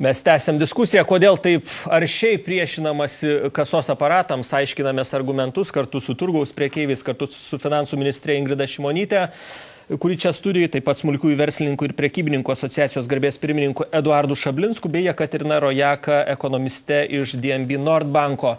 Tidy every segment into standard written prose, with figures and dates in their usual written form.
Mes tęsiam diskusiją, kodėl taip aršiai priešinamasi kasos aparatams, aiškinamės argumentus kartu su turgaus prekeiviais, kartu su finansų ministrė Ingrida Šimonytė, kuri čia studijoje, taip pat smulkiųjų verslininkų ir prekybininkų asociacijos garbės pirmininku Eduardu Šablinsku, bei Jekaterina Rojaka, ekonomiste iš DNB Nordbanko.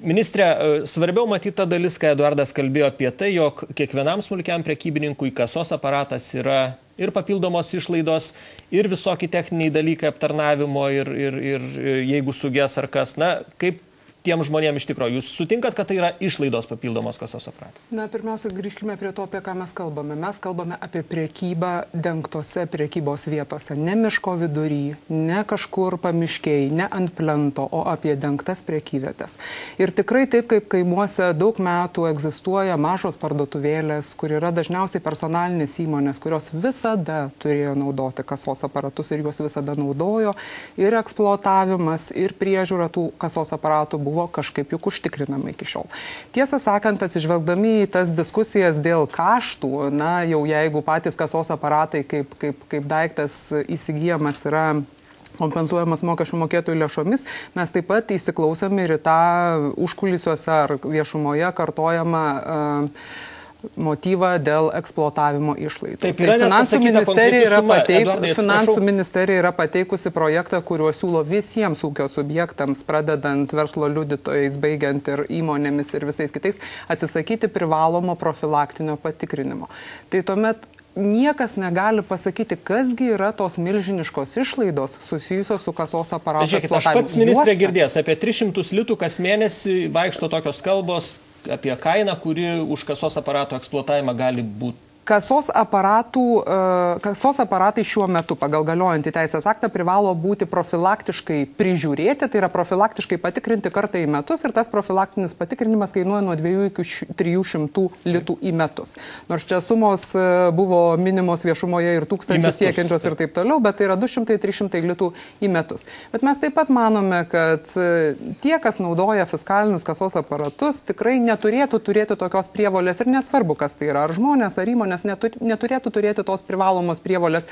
Ministrė, svarbiau matyta dalis, kai Eduardas kalbėjo apie tai, jog kiekvienam smulkiam prekybininkui kasos aparatas yra ir papildomos išlaidos, ir visokie techniniai dalykai aptarnavimo, ir jeigu suges ar kas, na, kaip tiem žmonėms iš tikrųjų. Jūs sutinkat, kad tai yra išlaidos papildomos kasos aparatas? Na, pirmiausia, grįžkime prie to, apie ką mes kalbame. Mes kalbame apie priekybą dengtose priekybos vietose. Ne miško vidury, ne kažkur pamiškiai, ne ant plento, o apie dengtas priekyvietės. Ir tikrai taip, kaip kaimuose daug metų egzistuoja mažos parduotuvėlės, kur yra dažniausiai personalinės įmonės, kurios visada turėjo naudoti kasos aparatus ir juos visada naudojo. Ir eksploatavimas, ir priežiūra tų kasos aparatų buvo kažkaip juk užtikrinama iki šiol. Tiesą sakant, atsižvelgdami į tas diskusijas dėl kaštų, na, jau jeigu patys kasos aparatai kaip daiktas įsigyjamas yra kompensuojamas mokesčių mokėtojų lėšomis, mes taip pat įsiklausome ir į tą užkulisiuose ar viešumoje kartojamą motyvą dėl eksploatavimo išlaidų. Taip, Finansų ministerija yra pateikusi projektą, kuriuo siūlo visiems ūkio subjektams, pradedant verslo liudytojais, baigiant ir įmonėmis ir visais kitais, atsisakyti privalomo profilaktinio patikrinimo. Tai tuomet niekas negali pasakyti, kasgi yra tos milžiniškos išlaidos susijusios su kasos aparato eksploatavimu. Aš pats, ministrė, girdėjęs, apie 300 litų kas mėnesį vaikšto tokios kalbos apie kainą, kuri už kasos aparato eksploatavimą gali būti. Kasos aparatai šiuo metu pagal galiojantį teisės aktą privalo būti profilaktiškai prižiūrėti, tai yra profilaktiškai patikrinti kartą į metus ir tas profilaktinis patikrinimas kainuoja nuo 2 iki 300 litų į metus. Nors čia sumos buvo minimos viešumoje ir 1000 siekiančios ir taip toliau, bet tai yra 200-300 litų į metus. Bet mes taip pat manome, kad tie, kas naudoja fiskalinius kasos aparatus, tikrai neturėtų turėti tokios prievolės ir nesvarbu, kas tai yra, ar žmonės, ar įmonės, neturėtų turėti tos privalomos prievolės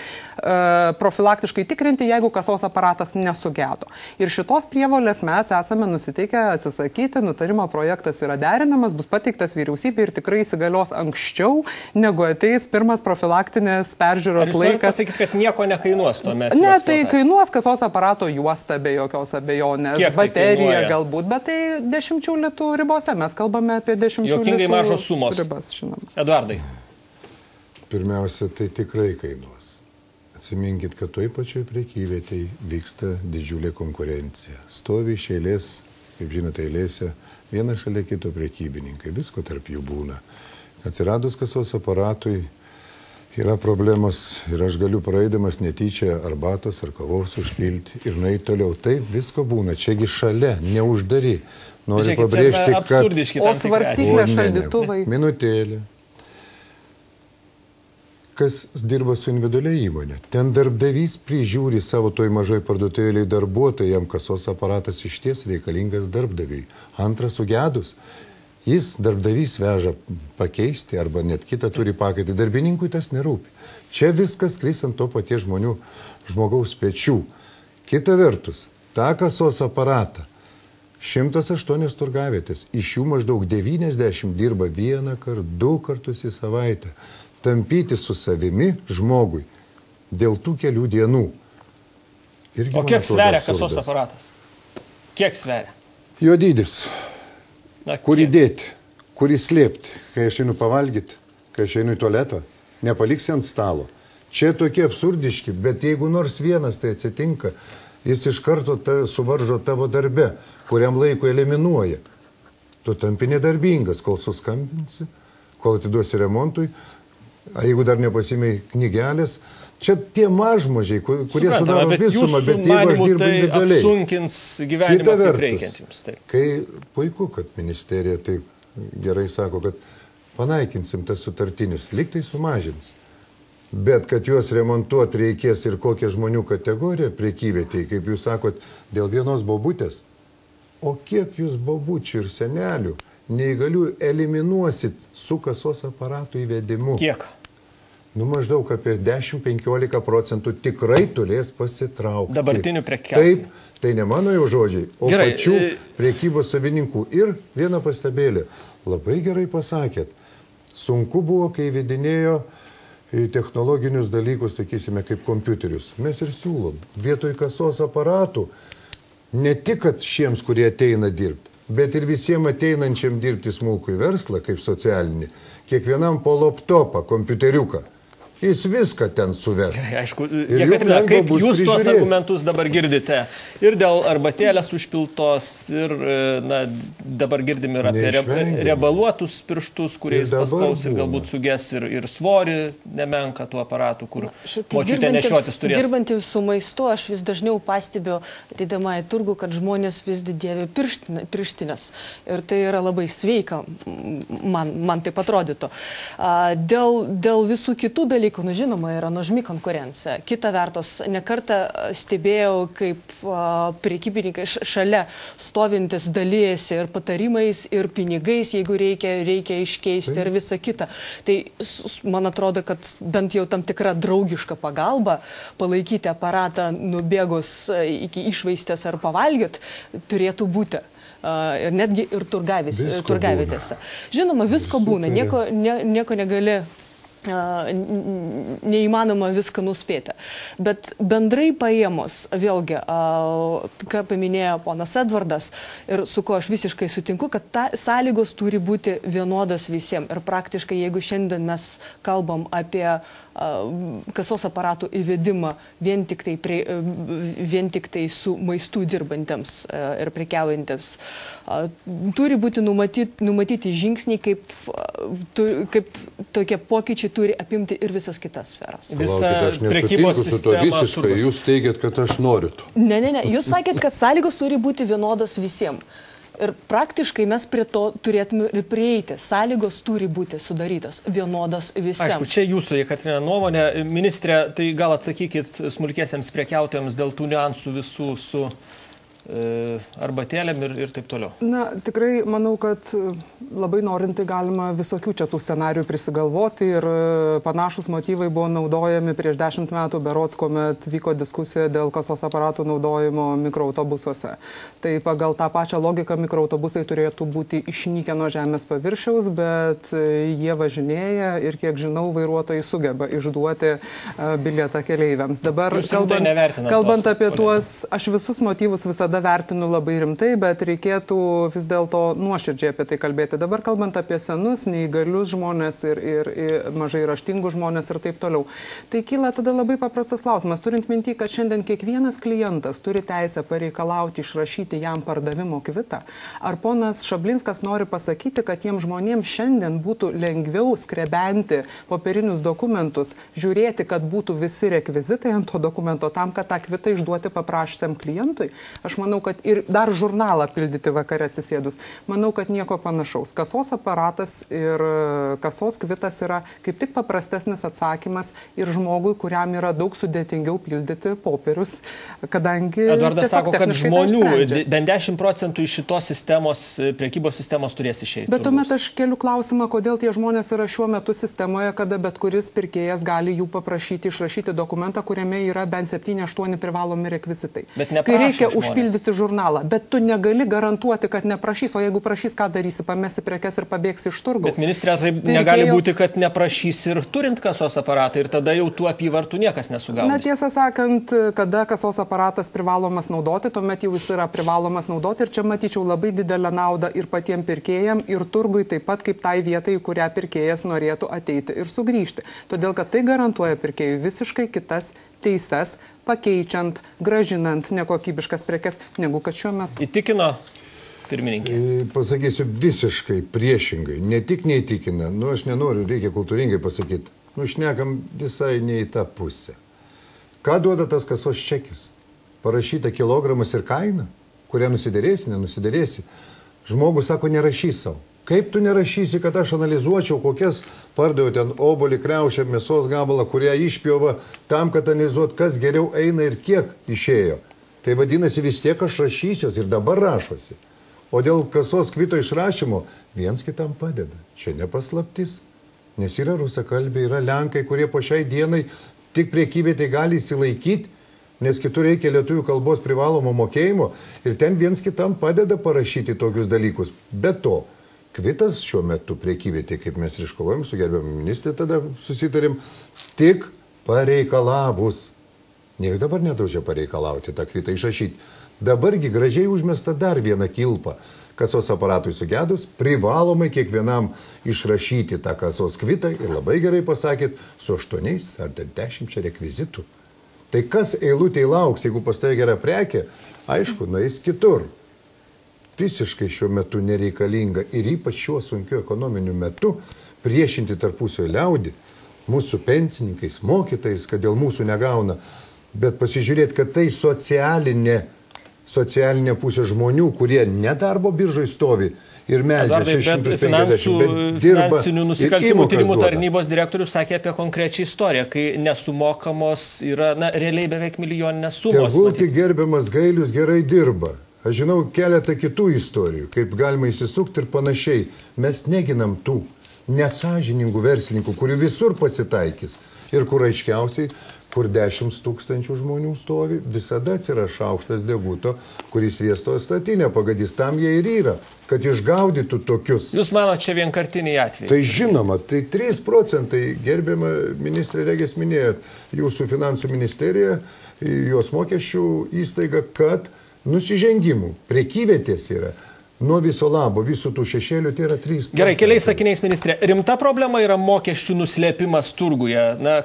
profilaktiškai tikrinti, jeigu kasos aparatas nesugedo. Ir šitos prievolės mes esame nusiteikę atsisakyti, nutarimo projektas yra derinamas, bus pateiktas vyriausybė ir tikrai įsigalios anksčiau, negu ateis pirmas profilaktinės peržiūros laikas. Ar jūs pasakyti, kad nieko nekainuos tuomet? Ne, tai kainuos kasos aparato juosta be jokios abejonės, baterija galbūt, bet tai 10 litų ribose. Mes kalbame apie 10 Jokingai litų mažos sumos. Ribas, žinoma. Eduardai. Pirmiausia, tai tikrai kainuos. Atsiminkit, kad toj pačioj prekyvietėje vyksta didžiulė konkurencija. Stovi iš eilės, kaip žinote, eilėse, vienas šalia kito prekybininkai, visko tarp jų būna. Atsiradus kasos aparatui yra problemos ir aš galiu praeidamas netyčia arbatos ar kavos užpilti ir nueiti toliau. Taip, visko būna, čiagi šalia, neuždari. Noriu pabrėžti, kad... O svarstyklė šaldytuvai. Minutėlė. Kas dirba su individualia įmonė. Ten darbdavys prižiūri savo toj mažoj parduotuvėlėj darbuotojai, jam kasos aparatas išties reikalingas darbdaviai. Antras sugedus, jis darbdavys veža pakeisti arba net kitą turi pakaitį. Darbininkui tas nerūpi. Čia viskas kris ant to paties žmogaus pečių. Kita vertus, tą kasos aparatą 108 turgavietės, iš jų maždaug 90 dirba 1 kartą, 2 kartus į savaitę. Tampyti su savimi žmogui dėl tų kelių dienų. O kiek sveria kasos aparatas? Kiek sveria? Jo dydis. Kur įdėti, kur įslėpti, kai aš einu pavalgyti, kai aš einu į tualetą, nepaliksi ant stalo. Čia tokie absurdiški, bet jeigu nors vienas tai atsitinka, jis iš karto suvaržo tavo darbe, kuriam laiko eliminuoja. Tu tampi nedarbingas, kol suskambinsi, kol atiduosi remontui. Jeigu dar nepasimei knygelės, čia tie mažmažiai, kurie sudaro visumą, bet jeigu aš dirbu individualiai. Apsunkins gyvenimą kaip reikiant jums. Kai puiku, kad ministerija taip gerai sako, kad panaikinsim tas sutartinius, lyg tai sumažins. Bet kad juos remontuoti reikės ir kokią žmonių kategoriją prekyvietėje, kaip jūs sakot, dėl vienos bobutės. O kiek jūs bobučių ir senelių neįgalių eliminuosit su kasos aparatų įvedimu? Kiek? maždaug apie 10-15 procentų tikrai turės pasitraukti. Dabartinių prekiautojų. Taip, tai ne mano jau žodžiai, o gerai, pačių prekybos savininkų. Ir vieną pastabėlį. Labai gerai pasakėt. Sunku buvo, kai įvedinėjo technologinius dalykus, sakysime, kaip kompiuterius. Mes ir siūlom. Vietoj kasos aparatų, ne tik kad šiems, kurie ateina dirbti, bet ir visiems ateinančiam dirbti smulkų verslą, kaip socialinį, kiekvienam po laptopą, kompiuteriuką. Jis viską ten suves. Aišku, Jekaterina, kaip jūs tuos argumentus dabar girdite? Ir dėl arbatėlės užpiltos, ir dabar girdim ir apie riebaluotus pirštus, kuriais paspaus ir galbūt suges ir svorį nemenka tų aparatų, kur močiutė nešiotis turės. Dirbantys su maistu, aš vis dažniau pastebiu, ateidama į turgų, kad žmonės vis dėvi pirštinės. Ir tai yra labai sveika, man taip atrodytų. Dėl visų kitų dalykų, žinoma, yra nuožmi konkurencija. Kita vertus, nekartą stebėjau, kaip prekybininkai šalia stovintis dalyjasi ir patarimais, ir pinigais, jeigu reikia iškeisti ir visa kita. Tai man atrodo, kad bent jau tam tikra draugiška pagalba palaikyti aparatą nubėgus iki išvaistės ar pavalgyt turėtų būti. Ir netgi ir turgavietėse. Žinoma, visko būna, nieko negali neįmanoma viską nuspėti. Bet bendrai paėmus, vėlgi, ką paminėjo ponas Edvardas, ir su kuo aš visiškai sutinku, kad sąlygos turi būti vienodas visiems. Ir praktiškai, jeigu šiandien mes kalbam apie kasos aparatų įvedimą vien tik tai su maistu dirbantiems ir prekiaujantiems, turi būti numatyti žingsniai, kaip tokie pokyčiai turi apimti ir visas kitas sferas. Aš nesutinku su to visiškai, jūs teigiat, kad aš noriu to. Ne, jūs sakėt, kad sąlygos turi būti vienodas visiems. Ir praktiškai mes prie to turėtume ir prieiti. Sąlygos turi būti sudarytos vienodos visiems. Aišku, čia jūsų, Jekaterina, nuomonė. Ministrė, tai gal atsakykit smulkiesiems prekiautojams dėl tų niuansų visų su arbatėlėm ir taip toliau. Na, tikrai manau, kad labai norinti galima visokių čia tų scenarių prisigalvoti ir panašus motyvai buvo naudojami prieš 10 metų berods, kuomet vyko diskusija dėl kasos aparatų naudojimo mikroautobusuose. Tai pagal tą pačią logiką mikroautobusai turėtų būti išnykę nuo žemės paviršiaus, bet jie važinėja ir, kiek žinau, vairuotojai sugeba išduoti bilietą keleiviams. Dabar kalbant apie tuos, aš visus motyvus visada vertinu labai rimtai, bet reikėtų vis dėlto nuoširdžiai apie tai kalbėti. Dabar kalbant apie senus, neįgalius žmonės ir mažai raštingus žmonės ir taip toliau. Tai kyla tada labai paprastas klausimas, turint minty, kad šiandien kiekvienas klientas turi teisę pareikalauti išrašyti jam pardavimo kvitą. Ar ponas Šablinskas nori pasakyti, kad tiem žmonėms šiandien būtų lengviau skrebenti popierinius dokumentus, žiūrėti, kad būtų visi rekvizitai ant to dokumento tam, kad tą kvitą išduoti paprašytam klientui? Aš manau, kad ir dar žurnalą pildyti vakare atsisėdus. Manau, kad nieko panašaus. Kasos aparatas ir kasos kvitas yra kaip tik paprastesnis atsakymas ir žmogui, kuriam yra daug sudėtingiau pildyti popierius, kadangi... Eduardas sako, kad žmonių bent 10% iš šitos sistemos, prekybos sistemos turės išeiti. Bet tuomet aš keliu klausimą, kodėl tie žmonės yra šiuo metu sistemoje, kada bet kuris pirkėjas gali jų paprašyti išrašyti dokumentą, kuriame yra bent 7-8 privalomi rekvizitai. Kai reikia užpildyti žurnalą, bet tu negali garantuoti, kad neprašys, o jeigu prašys, ką darysi, pamesi prekes ir pabėgsi iš turgaus. Bet ministrė, tai negali būti, kad neprašys ir turint kasos aparatą ir tada jau tų apyvartų niekas nesugaus. Na, tiesą sakant, kada kasos aparatas privalomas naudoti, tuomet jau jis yra privalomas naudoti ir čia matyčiau labai didelę naudą ir patiem pirkėjam, ir turgui taip pat kaip tai vietai, į kurią pirkėjas norėtų ateiti ir sugrįžti. Todėl, kad tai garantuoja pirkėjui visiškai kitas teises, pakeičiant, gražinant nekokybiškas prekes, negu kad šiuo metu. Įtikino pirmininkė? Pasakysiu visiškai priešingai. Ne tik neįtikina, aš nenoriu, reikia kultūringai pasakyti. Šnekam visai ne į tą pusę. Ką duoda tas kasos čekis? Parašyta kilogramas ir kaina, kurią nusidėrėsi, nenusidėrėsi. Žmogus sako, nerašys savo. Kaip tu nerašysi, kad aš analizuočiau, kokias pardaviau ten obolį, kriaušę, mėsos gabalą, kurią išpjova tam, kad analizuot, kas geriau eina ir kiek išėjo. Tai vadinasi, vis tiek aš rašysiuos ir dabar rašosi. O dėl kasos kvito išrašymo viens kitam padeda. Čia nepaslaptis. Nes yra rusakalbiai, yra lenkai, kurie po šiai dienai tik priekyvietė gali įsilaikyti, nes kitur reikia lietuvių kalbos privalomo mokėjimo ir ten viens kitam padeda parašyti tokius dalykus. Be to, kvitas šiuo metu priekyvietė, kaip mes ir iškovojom su gerbiamu ministrė, tada susitarim, tik pareikalavus. Niekas dabar nedraudžia pareikalauti tą kvitą išrašyti. Dabargi gražiai užmesta dar vieną kilpą. Kasos aparatui sugedus, privalomai kiekvienam išrašyti tą kasos kvitą ir labai gerai pasakėt, su 8 ar 10 rekvizitų. Tai kas eilutėj lauks, jeigu pas tai gera prekė, aišku, nueis kitur. Visiškai šiuo metu nereikalinga ir ypač šiuo sunkiu ekonominiu metu priešinti tarpusio liaudį, mūsų pensininkais, mokytais, kad dėl mūsų negauna, bet pasižiūrėti, kad tai socialinė pusė žmonių, kurie nedarbo biržai stovi ir meldžia 650, bet dirba finansinių nusikaltimų tyrimų tarnybos direktorius sakė apie konkrečią istoriją, kai nesumokamos yra realiai beveik milijoninės sumos. Tegul tik gerbiamas Gailius gerai dirba. Aš žinau keletą kitų istorijų, kaip galima įsisukti ir panašiai. Mes neginam tų nesąžiningų verslininkų, kurių visur pasitaikys. Ir kur aiškiausiai, kur 10 000 žmonių stovi, visada atsiras šaukštas deguto, kuris sviesto statinę pagadys. Tam jie ir yra, kad išgaudytų tokius. Jūs manote, čia vienkartiniai atvejai? Tai žinoma, tai 3%, gerbiama ministrė Regis minėjot, jūsų finansų ministerija, jos mokesčių įstaiga, kad nusižengimų prekyvietės yra. Nuo viso labo, visų tų šešėlių, tai yra 3%. Gerai, keliais sakiniais, ministrė. Rimta problema yra mokesčių nuslėpimas turguje,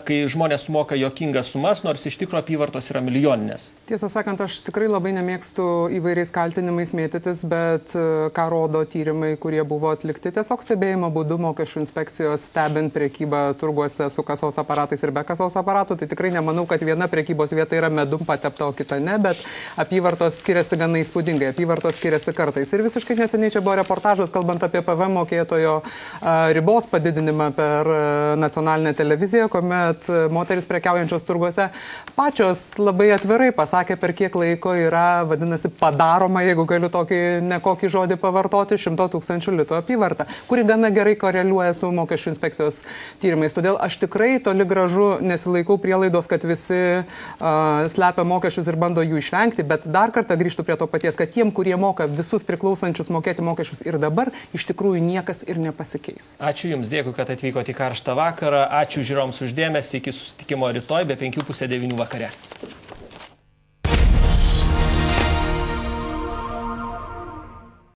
kai žmonės moka juokingas sumas, nors iš tikro apyvartos yra milijoninės. Tiesą sakant, aš tikrai labai nemėgstu įvairiais kaltinimais mėtytis, bet ką rodo tyrimai, kurie buvo atlikti tiesiog stebėjimo būdu mokesčių inspekcijos stebint prekybą turguose su kasos aparatais ir be kasos aparatų, tai tikrai nemanau, kad viena prekybos vieta yra medum patepta, o kita ne, bet apyvartos skiriasi gana įspūdingai, apyvartos skiriasi kartais. Ir visiškai neseniai čia buvo reportažas, kalbant apie PVM mokėtojo ribos padidinimą per nacionalinę televiziją, kuomet moteris prekiaujančios turguose pačios labai atvirai pasakė, per kiek laiko yra, vadinasi, padaroma, jeigu galiu tokį nekokį žodį pavartoti, 100 000 litų apyvartą, kuri gana gerai koreliuoja su mokesčių inspekcijos tyrimais. Todėl aš tikrai toli gražu nesilaikau prielaidos, kad visi slepia mokesčius ir bando jų išvengti, bet dar kartą grįžtu prie to paties, kad tiem, kurie moka visus priklausančius mokėti mokesčius ir dabar, iš tikrųjų niekas ir nepasikeis. Ačiū Jums, dėkui, kad atvykote į karštą vakarą. Ačiū žiūrovams už dėmesį. Iki susitikimo rytoj be 8:30 vakare.